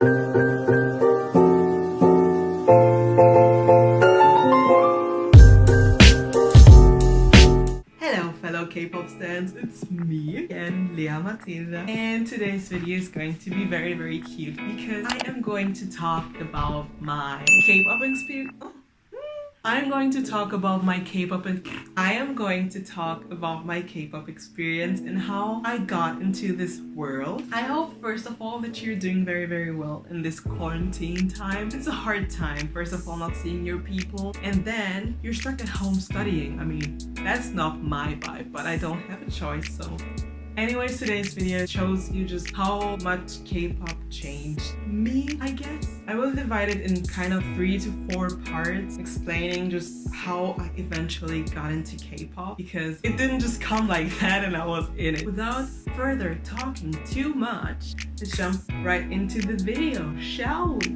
Hello fellow K-pop stans, it's me again, Lea Mathilda, and today's video is going to be very cute because I am going to talk about my K-pop experience. I'm going to talk about my K-pop experience and how I got into this world. I hope first of all that you're doing very well in this quarantine time. It's a hard time, first of all, not seeing your people, and then you're stuck at home studying. I mean, that's not my vibe, but I don't have a choice, so anyways, today's video shows you just how much K-pop changed me, I guess. I will divide it in kind of 3 to 4 parts, explaining just how I eventually got into K-pop, because it didn't just come like that and I was in it. Without further talking too much, let's jump right into the video, shall we?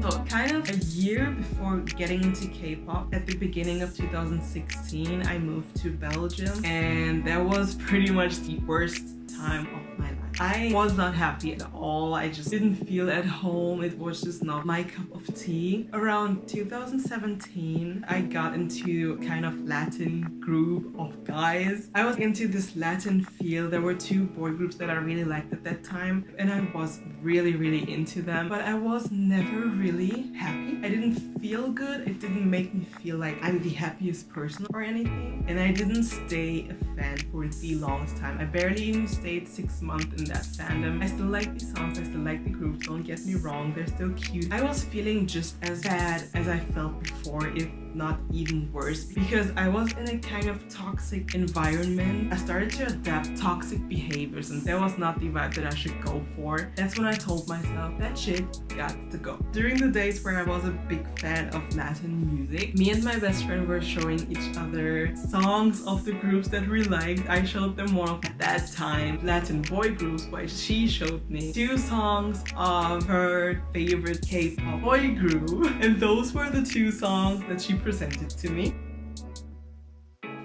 So kind of a year before getting into K-pop, at the beginning of 2016, I moved to Belgium, and that was pretty much the worst time of my life. I was not happy at all. I just didn't feel at home. It was just not my cup of tea. Around 2017, I got into kind of Latin group of guys. I was into this Latin feel. There were 2 boy groups that I really liked at that time, and I was really into them, but I was never really happy. I didn't feel good. It didn't make me feel like I'm the happiest person or anything, and I didn't stay a fan for the longest time. I barely even stayed 6 months in that fandom. I still like the songs, I still like the groups, don't get me wrong, they're still cute. I was feeling just as bad as I felt before, if not even worse, because I was in a kind of toxic environment. I started to adapt toxic behaviors, and that was not the vibe that I should go for. That's when I told myself that shit got to go. During the days where I was a big fan of Latin music, me and my best friend were showing each other songs of the groups that we liked. I showed them one of, at that time, Latin boy groups, while she showed me 2 songs of her favorite K-pop boy group, and those were the 2 songs that she presented to me.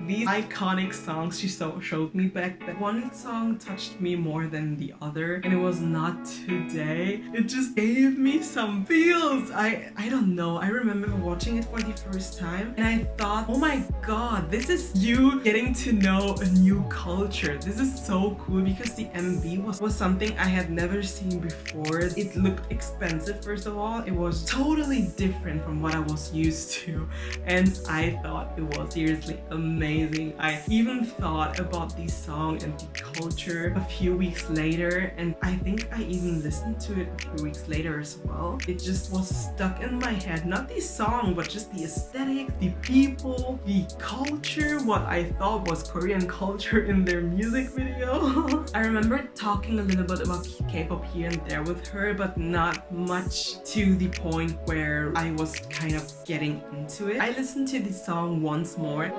These iconic songs she showed me back then. One song touched me more than the other, and it was Not Today. It just gave me some feels. I don't know. I remember watching it for the first time, and I thought, oh my god, this is you getting to know a new culture. This is so cool, because the MV was something I had never seen before. It looked expensive, first of all. It was totally different from what I was used to, and I thought it was seriously amazing. I even thought about the song and the culture a few weeks later, and I think I even listened to it a few weeks later as well. It just was stuck in my head. Not the song, but just the aesthetic, the people, the culture, what I thought was Korean culture in their music video. I remember talking a little bit about K-pop here and there with her, but not much to the point where I was kind of getting into it. I listened to the song once more.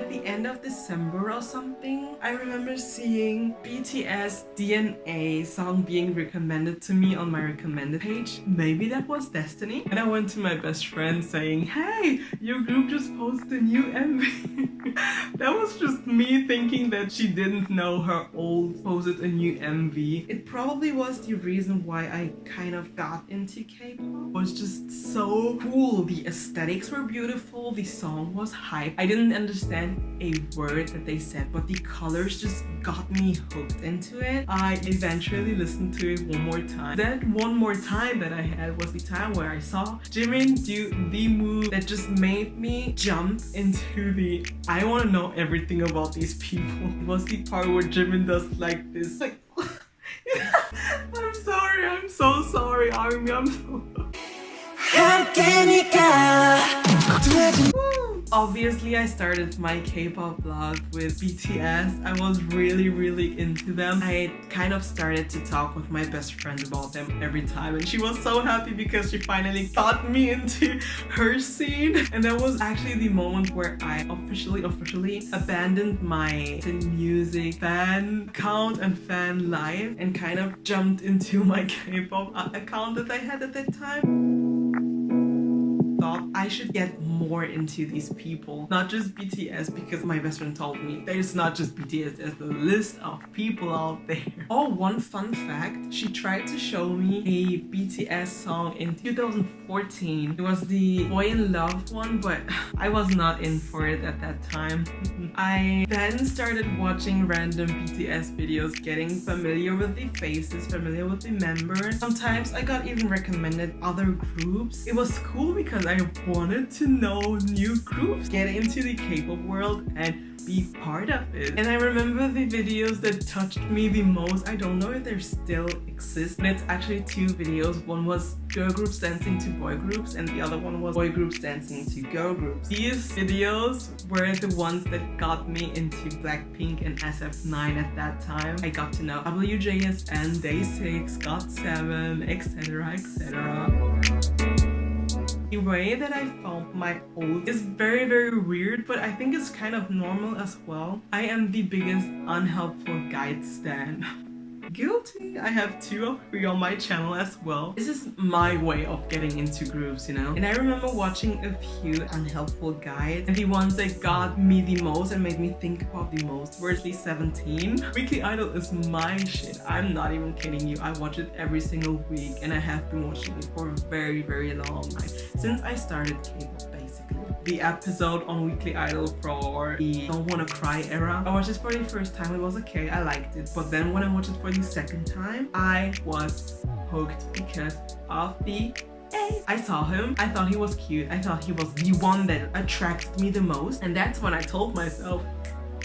At the end of December or something, I remember seeing BTS DNA song being recommended to me on my recommended page. Maybe that was destiny. And I went to my best friend saying, hey, your group just posted a new MV. That was just me thinking that she didn't know her old posted a new MV. It probably was the reason why I kind of got into K-pop. It was just so cool. The aesthetics were beautiful. The song was hype. I didn't understand a word that they said, but the colors just got me hooked into it. I eventually listened to it one more time. That one more time that I had was the time where I saw Jimin do the move that just made me jump into the I want to know everything about these people. It was the part where Jimin does like this, like I'm sorry, I'm so sorry, Army, I'm so Obviously, I started my K-pop vlog with BTS. I was really into them. I kind of started to talk with my best friend about them every time, and she was so happy because she finally got me into her scene. And that was actually the moment where I officially abandoned my music fan account and fan life and kind of jumped into my K-pop account that I had at that time. thought I should get more into these people, not just BTS, because my best friend told me there's not just BTS, there's a list of people out there. Oh, one fun fact, she tried to show me a BTS song in 2014. It was the Boy in Love one, but I was not in for it at that time. I then started watching random BTS videos, getting familiar with the faces, familiar with the members. Sometimes I got even recommended other groups. It was cool because I wanted to know new groups, get into the K-pop world and be part of it. And I remember the videos that touched me the most. I don't know if they still exist, but it's actually two videos. One was girl groups dancing to boy groups and the other one was boy groups dancing to girl groups. These videos were the ones that got me into Blackpink and SF9 at that time. I got to know WJSN, Day6, GOT7, etc, etc. The way that I found my old is very, very weird, but I think it's kind of normal as well. I am the biggest unhelpful guide stan. Guilty. I have 2 or 3 on my channel as well. This is my way of getting into groups, you know? And I remember watching a few unhelpful guides, and the ones that got me the most and made me think about the most were at least 17. Weekly Idol is my shit. I'm not even kidding you. I watch it every single week and I have been watching it for a very, very long time. Since I started K-pop, basically. The episode on Weekly Idol for the Don't Wanna Cry era. I watched it for the first time, it was okay, I liked it. But then when I watched it for the second time, I was hooked because of the I saw him, I thought he was cute, I thought he was the one that attracted me the most. And that's when I told myself,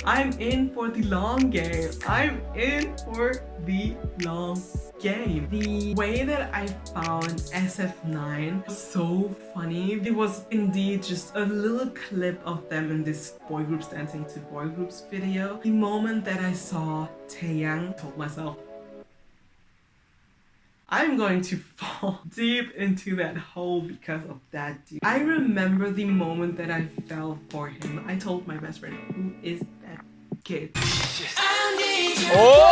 I'm in for the long game. I'm in for the long game. The way that I found SF9 was so funny. It was indeed just a little clip of them in this boy groups dancing to boy groups video. The moment that I saw Taeyang, I told myself, I'm going to fall deep into that hole because of that dude. I remember the moment that I fell for him. I told my best friend, who is that kid? Oh!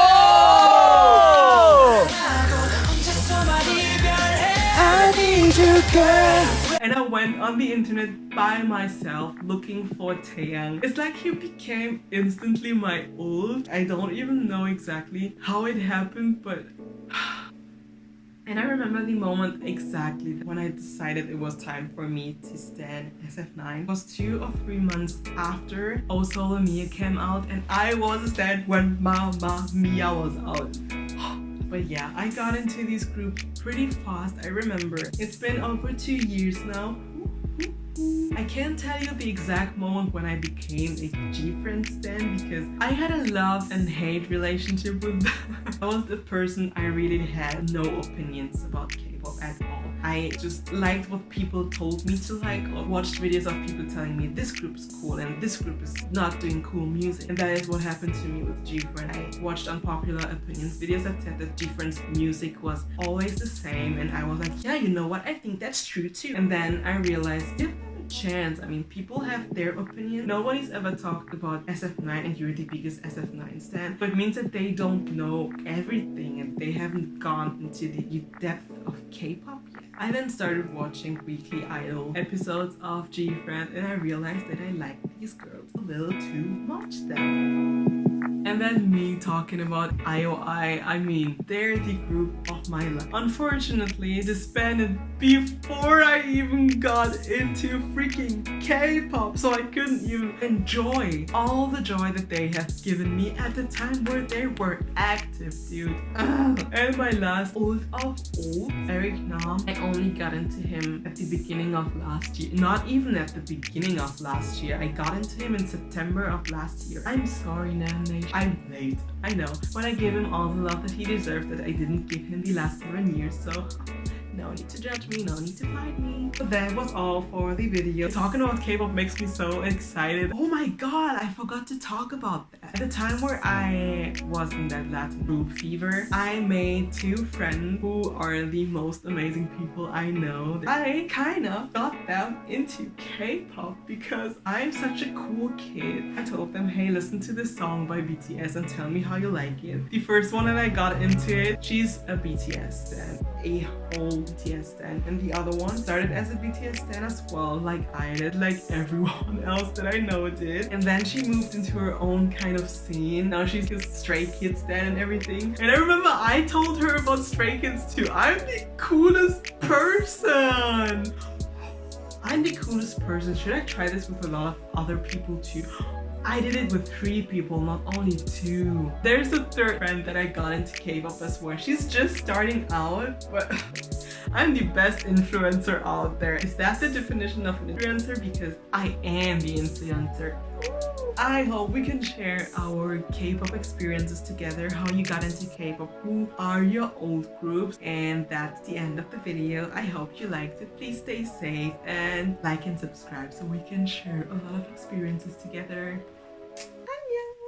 I need you, girl. And I went on the internet by myself looking for Taeyang. It's like he became instantly my ult. I don't even know exactly how it happened, but and I remember the moment exactly when I decided it was time for me to stan SF9. It was 2 or 3 months after Oh Solo Mia came out, and I was a stan when Mamma Mia was out. But yeah, I got into these groups pretty fast, I remember. It's been over 2 years now. I can't tell you the exact moment when I became a gfriend stan because I had a love and hate relationship with them. I was the person I really had no opinions about K-pop at all. I just liked what people told me to like, or watched videos of people telling me this group is cool and this group is not doing cool music. And that is what happened to me with gfriend. I watched unpopular opinions videos that said that gfriend's music was always the same, and I was like, yeah, you know what, I think that's true too. And then I realized, give them a chance. I mean, people have their opinion. Nobody's ever talked about SF9 and you're the biggest SF9 stan, but it means that they don't know everything and they haven't gone into the depth of K-pop yet. I then started watching Weekly Idol episodes of gfriend and I realized that I liked these girls a little too much then. And then me talking about IOI, I mean, they're the group of my life. Unfortunately, it disbanded before I even got into freaking K-pop, so I couldn't even enjoy all the joy that they have given me at the time where they were active, dude. And my last ult of all, Eric Nam, I only got into him at the beginning of last year. Not even at the beginning of last year. I got into him in September of last year. I'm sorry, Nam Nation. I'm late, I know, but I gave him all the love that he deserved that I didn't give him the last 7 years, so no need to judge me, no need to fight me. But that was all for the video. Talking about K-pop makes me so excited. Oh my god, I forgot to talk about that. At the time where I was in that Latin group fever, I made 2 friends who are the most amazing people I know. I kind of got them into K-pop because I'm such a cool kid. I told them, hey, listen to this song by BTS and tell me how you like it. The first one that I got into it, she's a BTS stan. A whole BTS stan, and the other one started as a BTS stan as well, like I did, like everyone else that I know did. And then she moved into her own kind of scene. Now she's a Stray Kids stan and everything. And I remember I told her about Stray Kids too. I'm the coolest person. I'm the coolest person. Should I try this with a lot of other people too? I did it with 3 people, not only 2. There's a third friend that I got into K-pop as well. She's just starting out, but I'm the best influencer out there. Is that the definition of an influencer? Because I am the influencer. I hope we can share our K-pop experiences together, how you got into K-pop, who are your old groups, and that's the end of the video. I hope you liked it. Please stay safe and like and subscribe so we can share a lot of experiences together.